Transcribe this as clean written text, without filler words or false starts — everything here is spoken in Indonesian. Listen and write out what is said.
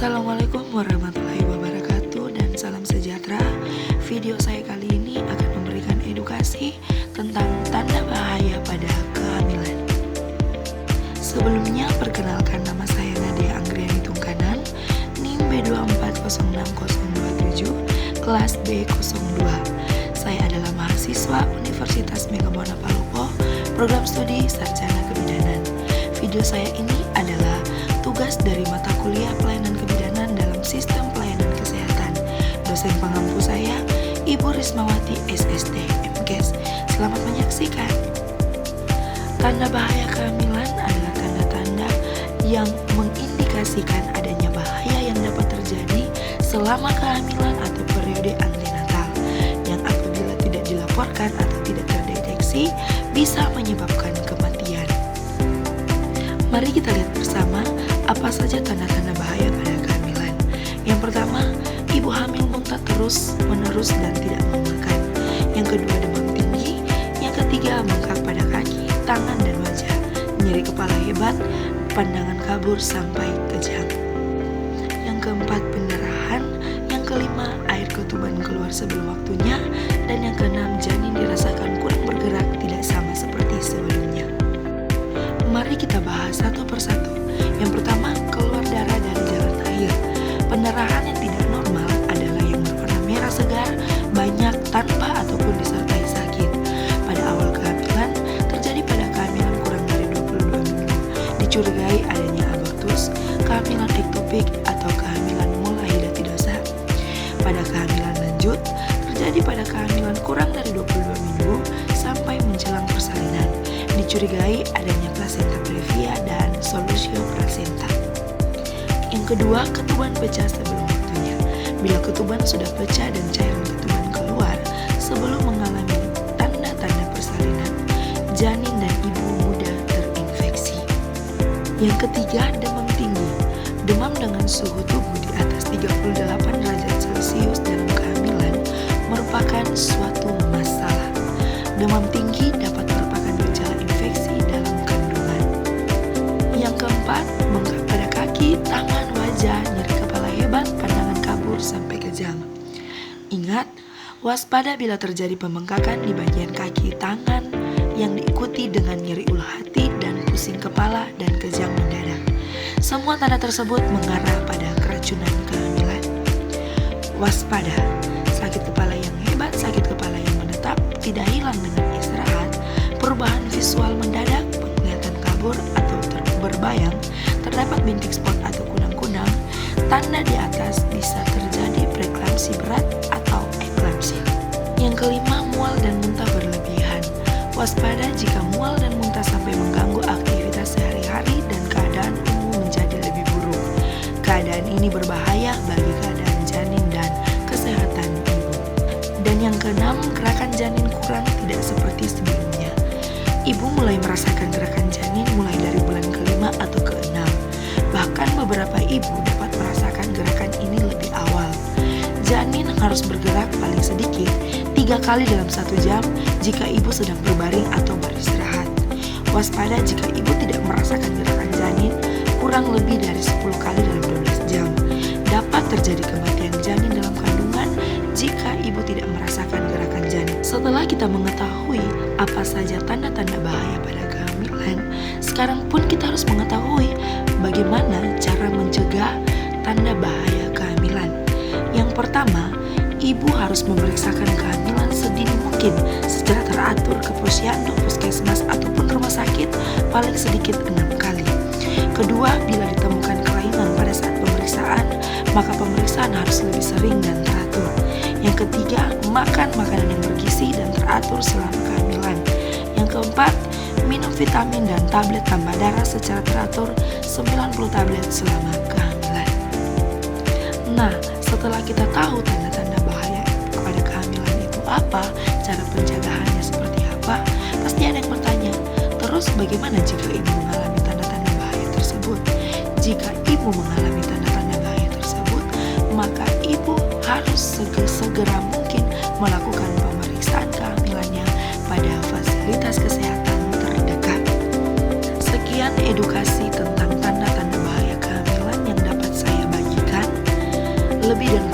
Assalamualaikum warahmatullahi wabarakatuh dan salam sejahtera. Video saya kali ini akan memberikan edukasi tentang tanda bahaya pada kehamilan. Sebelumnya perkenalkan, nama saya Nadia Anggriani Tungkanan, NIM B2406027, kelas B02. Saya adalah mahasiswa Universitas Megamona Palopo, program studi Sarjana Kebidanan. Video saya ini adalah tugas dari mata kuliah pelayanan kebidanan dalam sistem pelayanan kesehatan. Dosen pengampu saya, Ibu Rismawati SST, MKes. Selamat menyaksikan. Tanda bahaya kehamilan adalah tanda-tanda yang mengindikasikan adanya bahaya yang dapat terjadi selama kehamilan atau periode antenatal, yang apabila tidak dilaporkan atau tidak terdeteksi bisa menyebabkan kematian. Mari kita lihat bersama apa saja tanda-tanda bahaya pada kehamilan. Yang pertama, ibu hamil muntah terus-menerus dan tidak mau makan. Yang kedua, demam tinggi. Yang ketiga, bengkak pada kaki, tangan, dan wajah. Nyeri kepala hebat, pandangan kabur sampai kejang. Yang keempat, pendarahan. Yang kelima, air ketuban keluar sebelum waktunya. Dan yang keenam, janin dirasakan kurang bergerak, tidak sama seperti sebelumnya. Mari kita bahas satu persatu. Yang pertama, keluar darah dari jalan air. Pendarahan yang tidak normal adalah yang berwarna merah segar, banyak, tanpa ataupun disertai sakit. Pada awal kehamilan, terjadi pada kehamilan kurang dari 22 minggu. Dicurigai adanya abortus, kehamilan ektopik, atau kehamilan mulahidatidosa. Pada kehamilan lanjut, terjadi pada kehamilan kurang dari 22 minggu sampai menjelang persalinan. Dicurigai adanya plasenta previa dan solusio plasenta. Yang kedua, ketuban pecah sebelum waktunya. Bila ketuban sudah pecah dan cairan ketuban keluar sebelum mengalami tanda-tanda persalinan, janin dan ibu mudah terinfeksi. Yang ketiga, demam tinggi. Demam dengan suhu tubuh di atas 38 derajat Celcius dalam kehamilan merupakan suatu masalah. Demam tinggi dapat merupakan gejala infeksi dalam kandungan. Yang keempat, bengkak pada kaki, tangan, wajah, nyeri kepala hebat, pandangan kabur sampai kejang. Ingat, waspada bila terjadi pembengkakan di bagian kaki, tangan yang diikuti dengan nyeri ulu hati dan pusing kepala dan kejang mendadak. Semua tanda tersebut mengarah pada keracunan kehamilan. Waspada, sakit kepala yang hebat, sakit kepala yang menetap, tidak hilang dengan istirahat, perubahan visual mendadak, penglihatan kabur atau berbayang, terdapat bintik spot atau kunang-kunang. Tanda di atas bisa terjadi preeklamsi berat atau eklamsi. Yang kelima, mual dan muntah berlebihan. Waspada jika mual dan muntah sampai mengganggu aktivitas sehari-hari dan keadaan umum menjadi lebih buruk. Keadaan ini berbahaya bagi keadaan janin dan kesehatan ibu. Dan yang keenam, gerakan janin kurang tidak seperti sebelumnya. Ibu mulai merasakan gerakan janin mulai dari bulan ke-5 atau ke-6. Bahkan beberapa ibu dapat merasakan gerakan ini lebih awal. Janin harus bergerak paling sedikit 3 kali dalam 1 jam jika ibu sedang berbaring atau beristirahat. Waspada jika ibu tidak merasakan gerakan janin kurang lebih dari 10 kali dalam 12 jam. Dapat terjadi kematian janin dalam kandungan jika ibu tidak merasakan gerakan janin. Setelah kita mengetahui apa saja tanda-tanda bahaya pada kehamilan, sekarang pun kita harus mengetahui bagaimana cara mencegah tanda bahaya kehamilan. Yang pertama, ibu harus memeriksakan kehamilan sedini mungkin secara teratur ke posyandu, puskesmas, ataupun rumah sakit paling sedikit 6 kali. Kedua, bila ditemukan kelainan pada saat pemeriksaan, maka pemeriksaan harus lebih sering dan teratur. Yang ketiga, makan makanan yang bergizi dan teratur selama kehamilan. Yang keempat, minum vitamin dan tablet tambah darah secara teratur 90 tablet selama kehamilan. Nah, setelah kita tahu tanda-tanda bahaya pada kehamilan itu apa, cara pencegahannya seperti apa, pasti ada yang bertanya, terus bagaimana jika ibu mengalami tanda-tanda bahaya tersebut? Jika ibu mengalami tanda-tanda bahaya tersebut, maka ibu harus segera mungkin melakukan pemeriksaan kehamilannya pada fasilitas kesehatan terdekat. Sekian edukasi tentang tanda-tanda bahaya kehamilan yang dapat saya bagikan. dan